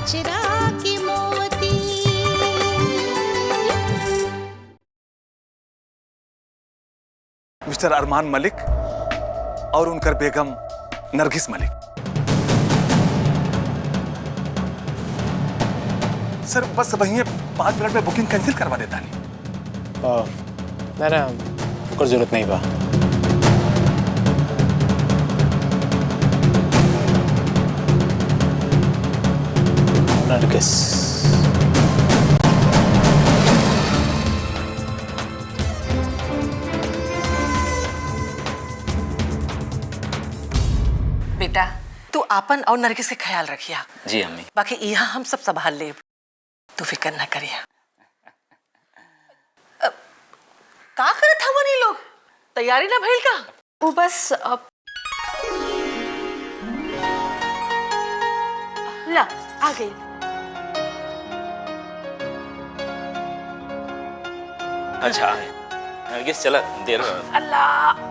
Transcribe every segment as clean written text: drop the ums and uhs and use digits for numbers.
कचरा के मोती। मिस्टर अरमान मलिक और उनकर बेगम नरगिस मलिक। सर बस वहीं 5 मिनट में बुकिंग कैंसिल करवा देता नहीं। ना कोई जरूरत नहीं बा। नरगिस बेटा तू आपन और नरगिस के ख्याल रखिया। जी अम्मी। बाकी यहाँ हम सब संभाल ले, तू फिक्र ना करिया। का करत हवन ये लोग? तैयारी ना भइल का? वो बस ला आ गई। अच्छा नरगिस चला देर हो। अल्लाह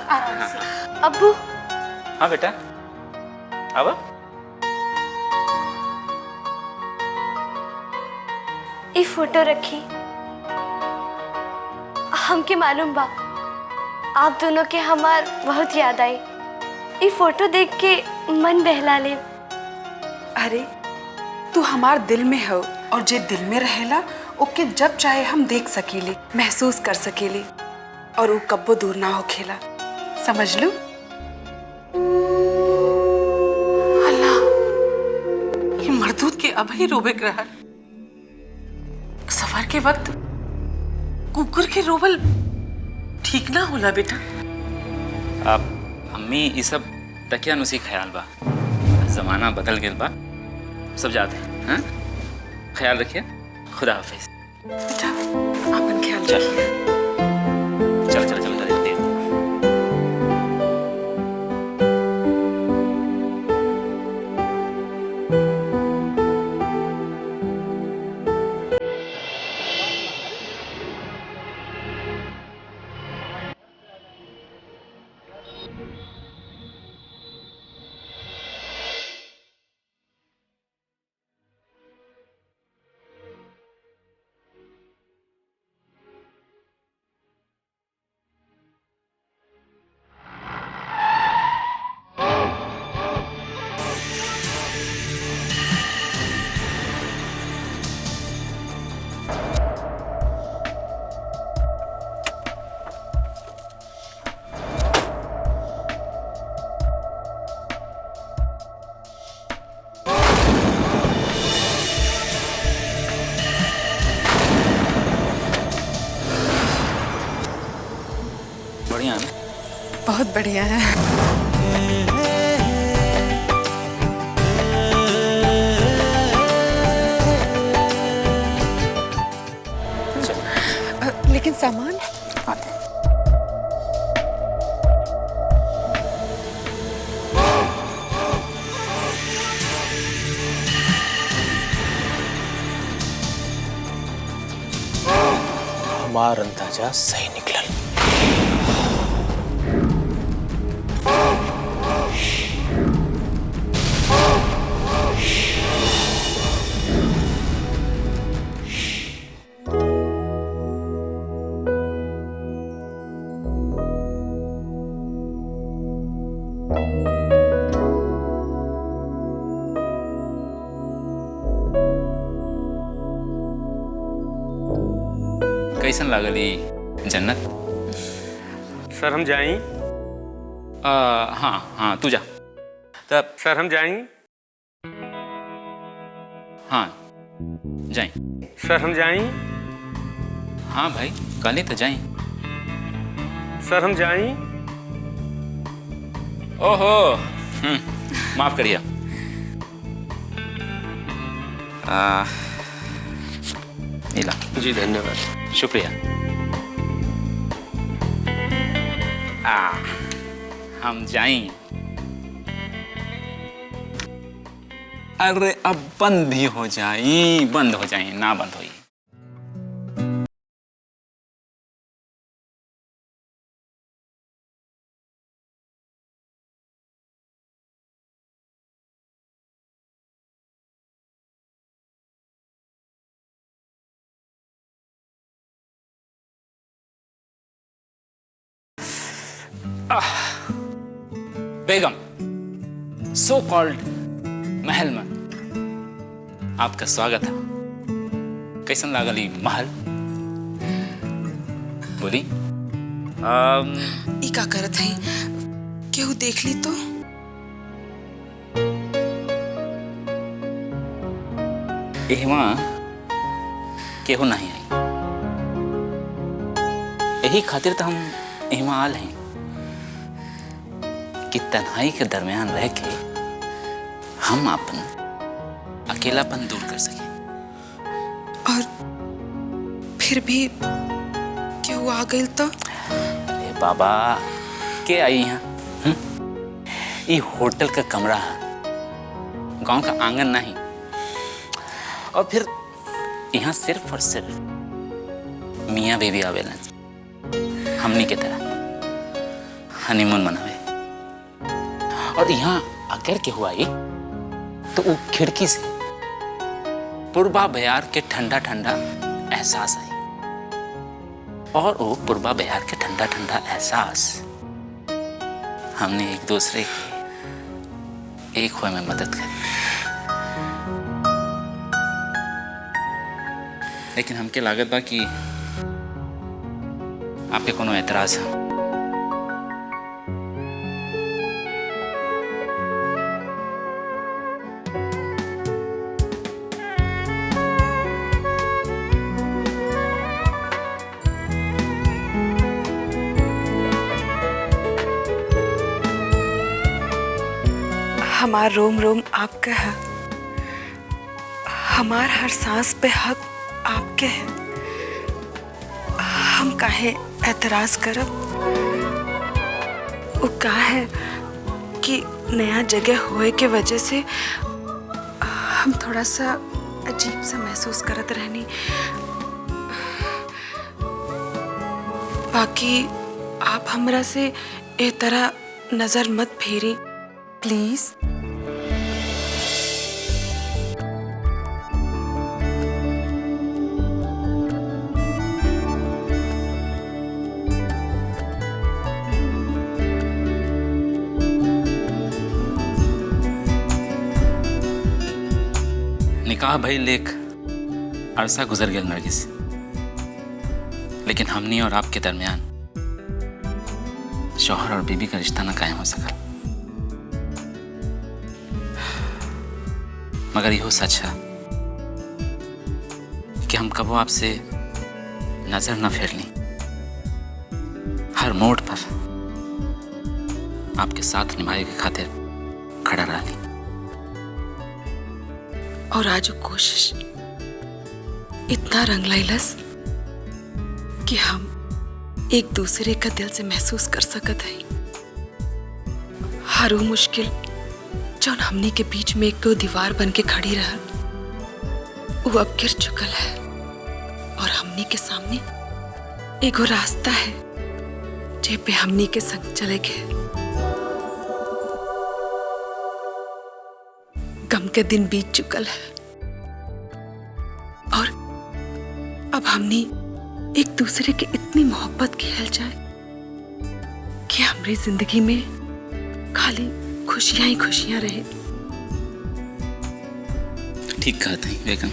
आराम से। अब्बू हाँ बेटा अब ये फोटो रखी। हमके मालूम बा आप दोनों के हमार बहुत याद आई। ये फोटो देख के मन बहला ले। अरे तू हमार दिल में हो और जे दिल में रहेला ओके जब चाहे हम देख सकेली, महसूस कर सकेली और वो कब्बो दूर ना हो खेला। समझ लो। अल्लाह ये मरदूद के अब ही रोबे के रहल। सफर के वक्त कुकुर के रोबल ठीक ना होला बेटा। आप अम्मी ये सब तकिया नुसी ख्याल बा, जमाना बदल गया बा, सब जाते हैं। हाँ ख्याल रखिए। खुदा हाफिज। बेटा अपन ख्याल चल रखिए। चल चल चल जल्दी। बढ़िया है ना? बहुत बढ़िया है। लेकिन सामान आते हैं। हमार अंदाजा सही निकलल। कैसन लागली जन्नत? सर हम जाई? हाँ हाँ तू जा तब। सर हम जाई? हाँ जाए। सर हम जाई? हाँ भाई कल ही तो जाए। सर हम जाई? ओहो माफ करिए। नीला जी धन्यवाद। शुक्रिया। हम जाएं। अरे अब बंद ही हो जाए, बंद हो जाए ना बंद हो। बेगम, सो कॉल्ड महल में आपका स्वागत है। कैसन लागल ई महल? बोली। ई का करत है? केहू देख ली तो? एहवा केहू नहीं आई। यही खातिर तो हम एहवा आल हैं कि तन्हाई के दरमियान रह के हम अपन अकेलापन दूर कर सके। और फिर भी केहू आ गई तो? अरे बाबा, के आई यहाँ? ये होटल का कमरा है, गांव का आंगन नहीं। और फिर यहाँ सिर्फ और सिर्फ मियाँ बीवी आवेला, हमनी के तरह हनीमून मनावे। और यहाँ अगर के हुआ तो वो खिड़की से पूर्वा बयार के ठंडा ठंडा एहसास आई। और वो पूर्वा बयार के ठंडा ठंडा एहसास हमने एक दूसरे के एक हुए में मदद करी। लेकिन हमके लागत बा कि आपके कोनो एतराज है? हमार रोम रोम आपका है, हमार हर सांस पे हक आपके है। हम काहे एतराज करब? वो का है कि नया जगह होए के वजह से हम थोड़ा सा अजीब सा महसूस करत रहनी। बाकी आप हमरा से ए तरह नजर मत फेरी प्लीज। निकाह भई लेख अरसा गुजर गया नरगिस, लेकिन हमनी और आपके दरमियान शौहर और बीबी का रिश्ता न कायम हो सका। मगर यहो सच है कि हम कबो आपसे नजर न फेरनी। हर मोड़ पर आपके साथ निभाए के खातिर खड़ा रही। और आज वो कोशिश इतना रंग लाइलस कि हम एक दूसरे का दिल से महसूस कर सकत है। हर वो मुश्किल जौन हमनी के बीच में एक दीवार बन के खड़ी रहा, वो अब गिर चुकल है। और हमनी के सामने एगो रास्ता है जे पे हमनी के संग चले गए। गम के दिन बीत चुकल है और अब हमने एक दूसरे के इतनी मोहब्बत किहल जाए कि हमारी जिंदगी में खाली खुशियां ही खुशियां रहे। ठीक कहा था बेगम,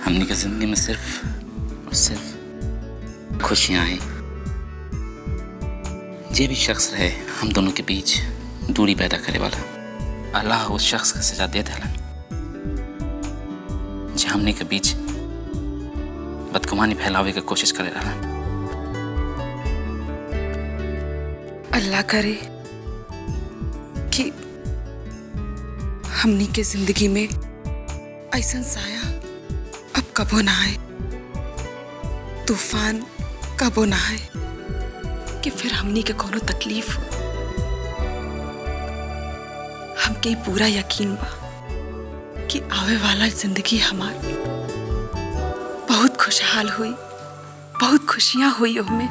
हमने की जिंदगी में सिर्फ और सिर्फ खुशियां हैं। जे भी शख्स रहे हम दोनों के बीच दूरी पैदा करे वाला, अल्लाह उस शख्स का सजा दे देलन जे हमने के बीच बदगुमानी फैलावे की कोशिश करे रहा। अल्लाह करे कि हमनी के जिंदगी में ऐसा साया अब कबो ना आए, तूफान कबो ना आए कि फिर हमनी के कोनो तकलीफ हो। हमके पूरा यकीन बा कि आवे वाला जिंदगी हमार बहुत खुशहाल हुई, बहुत खुशियां हुई उसमें।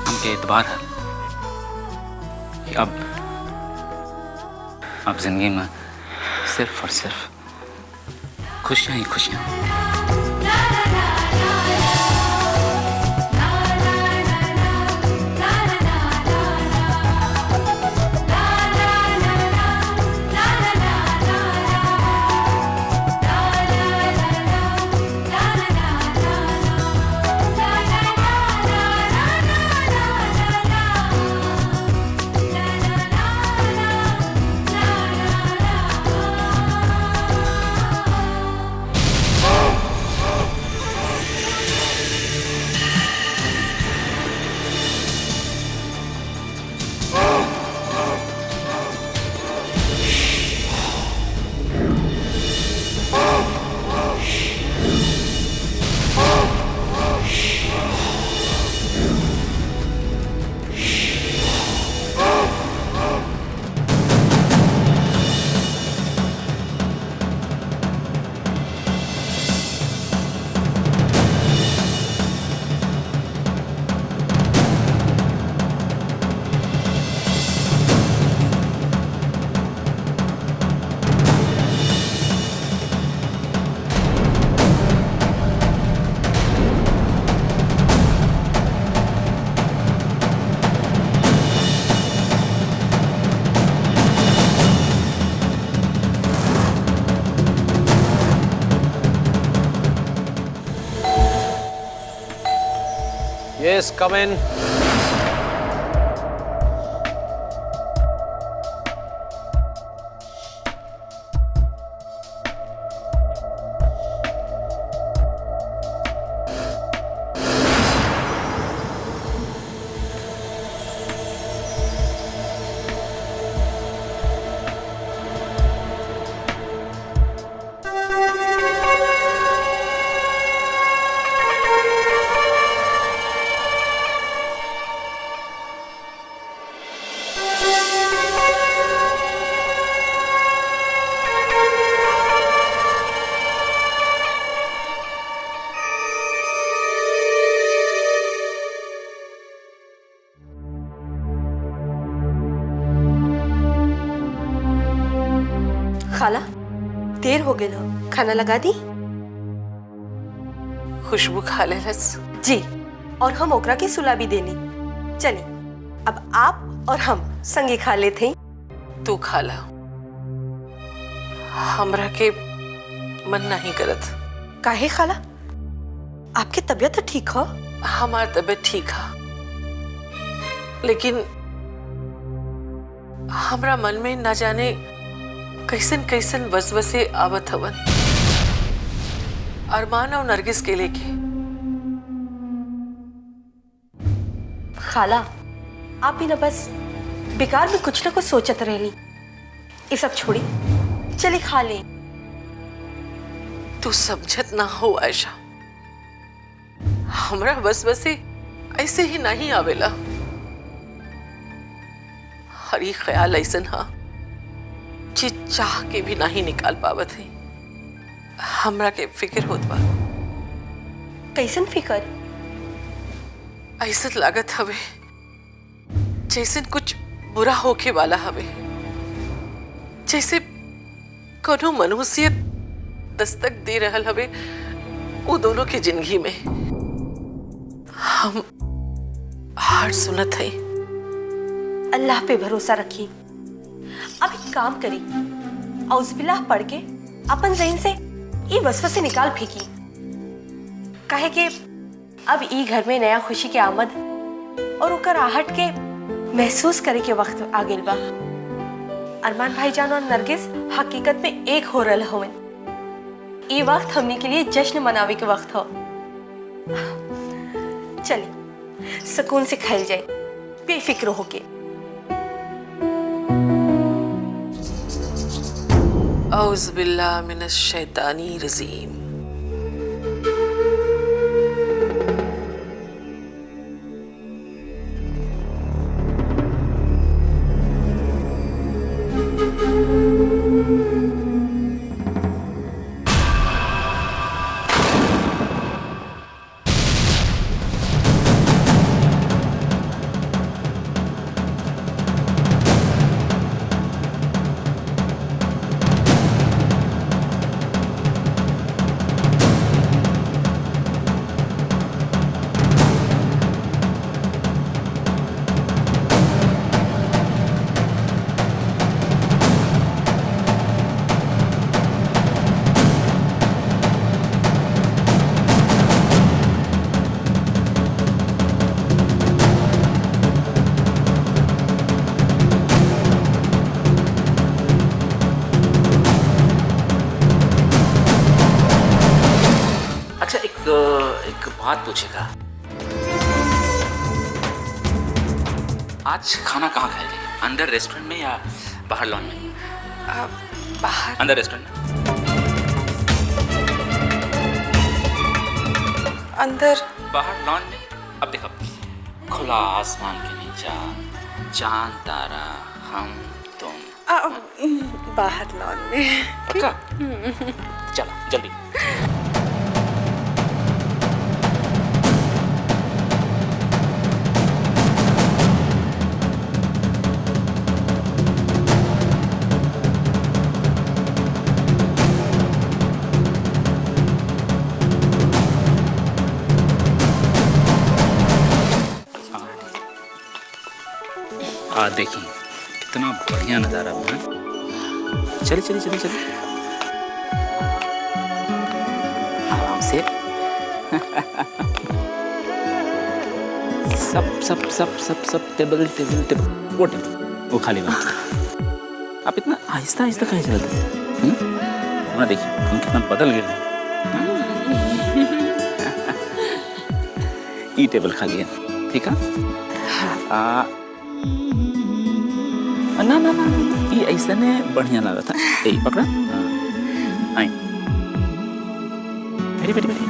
हमके एतबार है कि अब जिंदगी में सिर्फ और सिर्फ खुशियां ही खुशियां। Yes, come in. खाला देर हो गई हो, खाना लगा दी? खुशबू खा लेलस। जी, और हम ओकरा के सुला भी देनी। चलिए अब आप और हम संगे खा लेते हैं। तू खा ला, हमरा के मन नहीं करत। काहे खाला? आपकी तबीयत तो ठीक हो? हमार तबीयत ठीक है, लेकिन हमरा मन में न जाने कैसन कैसन वसवसे आवत हवन अरमान और नरगिस के लेके। खाला आप भी ना बस बेकार में कुछ ना कुछ सोचत रहनी। ये सब छोड़ी, चलिए खा लें। तू समझत ना हो आयशा, हमरा वसवसे ऐसे ही नहीं आवेला। हर एक ख्याल ऐसन हा जे चाह के भी नहीं निकाल पावत है। हमरा के फिक्र होत बा। कैसन फिकर? ऐसा लागत हवे जैसे कुछ बुरा होके वाला हवे, जैसे कोनो मनुष्य दस्तक दे रहल हवे वो दोनों के जिंदगी में। हम हार सुनत है। अल्लाह पे भरोसा रखी। अब एक काम करी, औज़बिल्लाह पढ़ के अपन ज़हन से ये वसवसे निकाल फेंकी। काहे कि अब ई घर में नया खुशी के आमद और ओकर आहट के महसूस करे के वक्त आ गेल बा। अरमान भाईजान और नरगिस हकीकत में एक हो रहल हवन। ये वक्त हमने के लिए जश्न मनावे के वक्त हो। चलिए सुकून से खाइल जाए, बेफिक्र होके। औज़ बिल्लाह मिनश शैतानी रजीम। अच्छा एक बात पूछेगा, आज खाना कहाँ खाया जाए? अंदर रेस्टोरेंट में या बाहर लॉन में? बाहर। अंदर रेस्टोरेंट में? अंदर। बाहर लॉन में? अब देखो, खुला आसमान के नीचे चांद तारा हम तुम। बाहर लॉन में। पक्का? चलो जल्दी। देखिए कितना बढ़िया नज़ारा है। चलिए चलिए चलिए चलिए आराम से। सब सब सब सब सब टेबल टेबल टेबल वो टेबल वो खाली बना। आप इतना आहिस्ता आहिस्ता कहीं चलते हैं? अपना देखिए हम कितना बदल गए हैं। ई टेबल खाली है, ठीक है? ना ना ना ये ऐसा ने बढ़िया लगा था। ए पकड़ा, आई बैठी बैठी बैठी।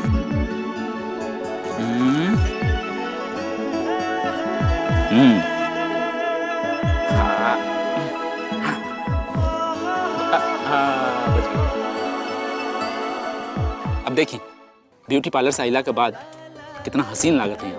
अब देखिए ब्यूटी पार्लर से आइला के बाद कितना हसीन लागत है।